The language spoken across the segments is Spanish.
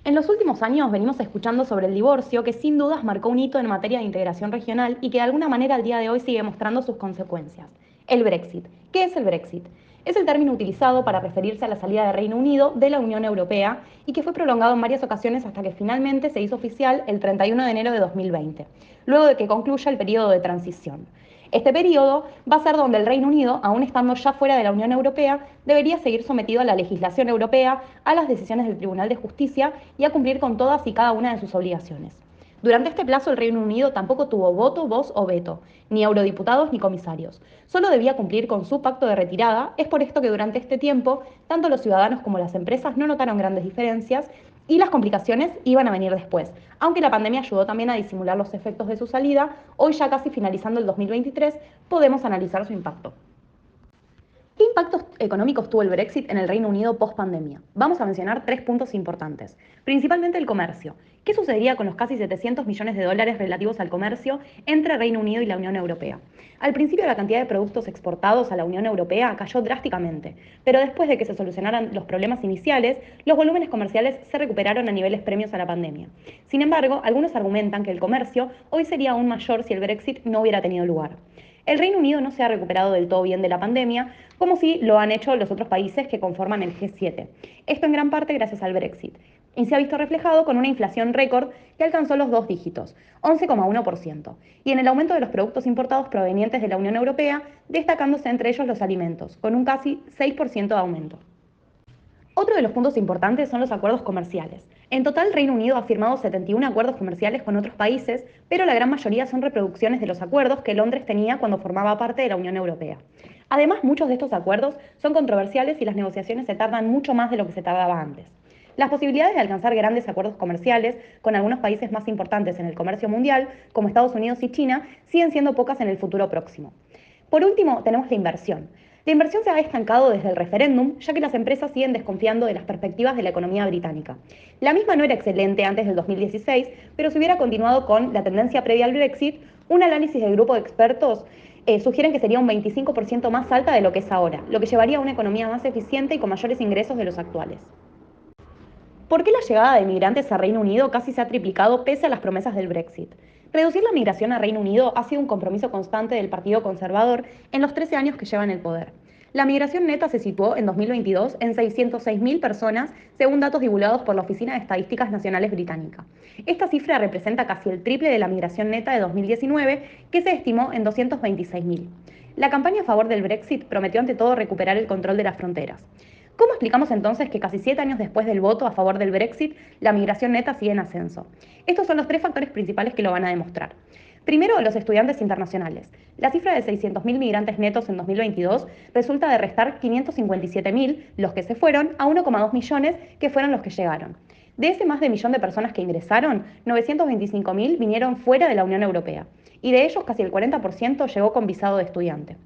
En los últimos años venimos escuchando sobre el divorcio, que sin dudas marcó un hito en materia de integración regional y que de alguna manera al día de hoy sigue mostrando sus consecuencias. El Brexit. ¿Qué es el Brexit? Es el término utilizado para referirse a la salida del Reino Unido de la Unión Europea y que fue prolongado en varias ocasiones hasta que finalmente se hizo oficial el 31 de enero de 2020, luego de que concluya el periodo de transición. Este periodo va a ser donde el Reino Unido, aún estando ya fuera de la Unión Europea, debería seguir sometido a la legislación europea, a las decisiones del Tribunal de Justicia y a cumplir con todas y cada una de sus obligaciones. Durante este plazo el Reino Unido tampoco tuvo voto, voz o veto, ni eurodiputados ni comisarios. Solo debía cumplir con su pacto de retirada. Es por esto que durante este tiempo, tanto los ciudadanos como las empresas no notaron grandes diferencias y las complicaciones iban a venir después. Aunque la pandemia ayudó también a disimular los efectos de su salida, hoy ya casi finalizando el 2023 podemos analizar su impacto. ¿Qué impactos económicos tuvo el Brexit en el Reino Unido post pandemia? Vamos a mencionar tres puntos importantes. Principalmente el comercio. ¿Qué sucedería con los casi 700 millones de dólares relativos al comercio entre Reino Unido y la Unión Europea? Al principio la cantidad de productos exportados a la Unión Europea cayó drásticamente, pero después de que se solucionaran los problemas iniciales, los volúmenes comerciales se recuperaron a niveles premios a la pandemia. Sin embargo, algunos argumentan que el comercio hoy sería aún mayor si el Brexit no hubiera tenido lugar. El Reino Unido no se ha recuperado del todo bien de la pandemia, como sí lo han hecho los otros países que conforman el G7. Esto en gran parte gracias al Brexit. Y se ha visto reflejado con una inflación récord que alcanzó los dos dígitos, 11,1%, y en el aumento de los productos importados provenientes de la Unión Europea, destacándose entre ellos los alimentos, con un casi 6% de aumento. Otro de los puntos importantes son los acuerdos comerciales. En total, Reino Unido ha firmado 71 acuerdos comerciales con otros países, pero la gran mayoría son reproducciones de los acuerdos que Londres tenía cuando formaba parte de la Unión Europea. Además, muchos de estos acuerdos son controversiales y las negociaciones se tardan mucho más de lo que se tardaba antes. Las posibilidades de alcanzar grandes acuerdos comerciales con algunos países más importantes en el comercio mundial, como Estados Unidos y China, siguen siendo pocas en el futuro próximo. Por último, tenemos la inversión. La inversión se ha estancado desde el referéndum, ya que las empresas siguen desconfiando de las perspectivas de la economía británica. La misma no era excelente antes del 2016, pero si hubiera continuado con la tendencia previa al Brexit, un análisis del grupo de expertos sugieren que sería un 25% más alta de lo que es ahora, lo que llevaría a una economía más eficiente y con mayores ingresos de los actuales. ¿Por qué la llegada de migrantes a Reino Unido casi se ha triplicado pese a las promesas del Brexit? Reducir la migración a Reino Unido ha sido un compromiso constante del Partido Conservador en los 13 años que lleva en el poder. La migración neta se situó en 2022 en 606.000 personas, según datos divulgados por la Oficina de Estadísticas Nacionales Británica. Esta cifra representa casi el triple de la migración neta de 2019, que se estimó en 226.000. La campaña a favor del Brexit prometió ante todo recuperar el control de las fronteras. ¿Cómo explicamos entonces que casi 7 años después del voto a favor del Brexit, la migración neta sigue en ascenso? Estos son los tres factores principales que lo van a demostrar. Primero, los estudiantes internacionales. La cifra de 600.000 migrantes netos en 2022 resulta de restar 557.000, los que se fueron, a 1,2 millones, que fueron los que llegaron. De ese más de millón de personas que ingresaron, 925.000 vinieron fuera de la Unión Europea, y de ellos casi el 40% llegó con visado de estudiante.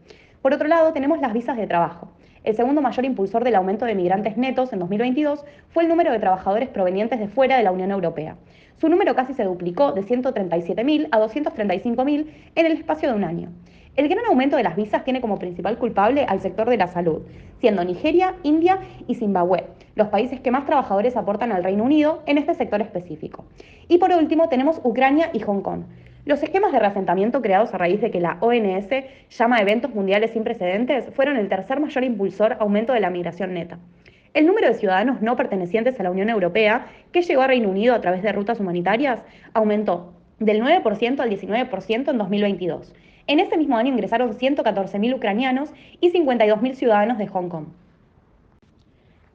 Por otro lado, tenemos las visas de trabajo. El segundo mayor impulsor del aumento de migrantes netos en 2022 fue el número de trabajadores provenientes de fuera de la Unión Europea. Su número casi se duplicó de 137.000 a 235.000 en el espacio de un año. El gran aumento de las visas tiene como principal culpable al sector de la salud, siendo Nigeria, India y Zimbabue los países que más trabajadores aportan al Reino Unido en este sector específico. Y por último tenemos Ucrania y Hong Kong. Los esquemas de reasentamiento creados a raíz de que la ONS llama eventos mundiales sin precedentes fueron el tercer mayor impulsor aumento de la migración neta. El número de ciudadanos no pertenecientes a la Unión Europea que llegó a Reino Unido a través de rutas humanitarias aumentó del 9% al 19% en 2022. En ese mismo año ingresaron 114.000 ucranianos y 52.000 ciudadanos de Hong Kong.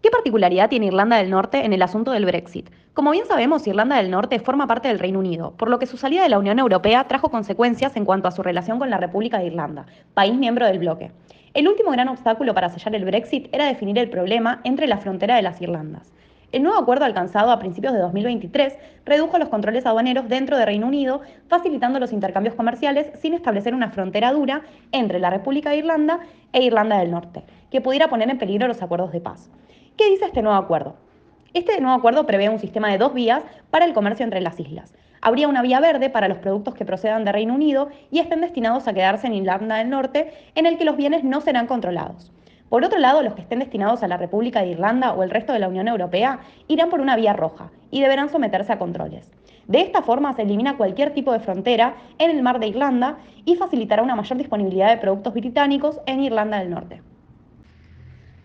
¿Qué particularidad tiene Irlanda del Norte en el asunto del Brexit? Como bien sabemos, Irlanda del Norte forma parte del Reino Unido, por lo que su salida de la Unión Europea trajo consecuencias en cuanto a su relación con la República de Irlanda, país miembro del bloque. El último gran obstáculo para sellar el Brexit era definir el problema entre la frontera de las Irlandas. El nuevo acuerdo alcanzado a principios de 2023 redujo los controles aduaneros dentro de Reino Unido, facilitando los intercambios comerciales sin establecer una frontera dura entre la República de Irlanda e Irlanda del Norte, que pudiera poner en peligro los acuerdos de paz. ¿Qué dice este nuevo acuerdo? Este nuevo acuerdo prevé un sistema de dos vías para el comercio entre las islas. Habría una vía verde para los productos que procedan de Reino Unido y estén destinados a quedarse en Irlanda del Norte, en el que los bienes no serán controlados. Por otro lado, los que estén destinados a la República de Irlanda o el resto de la Unión Europea irán por una vía roja y deberán someterse a controles. De esta forma se elimina cualquier tipo de frontera en el mar de Irlanda y facilitará una mayor disponibilidad de productos británicos en Irlanda del Norte.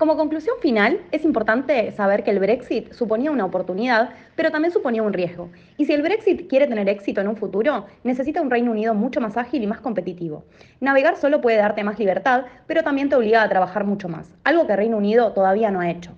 Como conclusión final, es importante saber que el Brexit suponía una oportunidad, pero también suponía un riesgo. Y si el Brexit quiere tener éxito en un futuro, necesita un Reino Unido mucho más ágil y más competitivo. Navegar solo puede darte más libertad, pero también te obliga a trabajar mucho más, algo que Reino Unido todavía no ha hecho.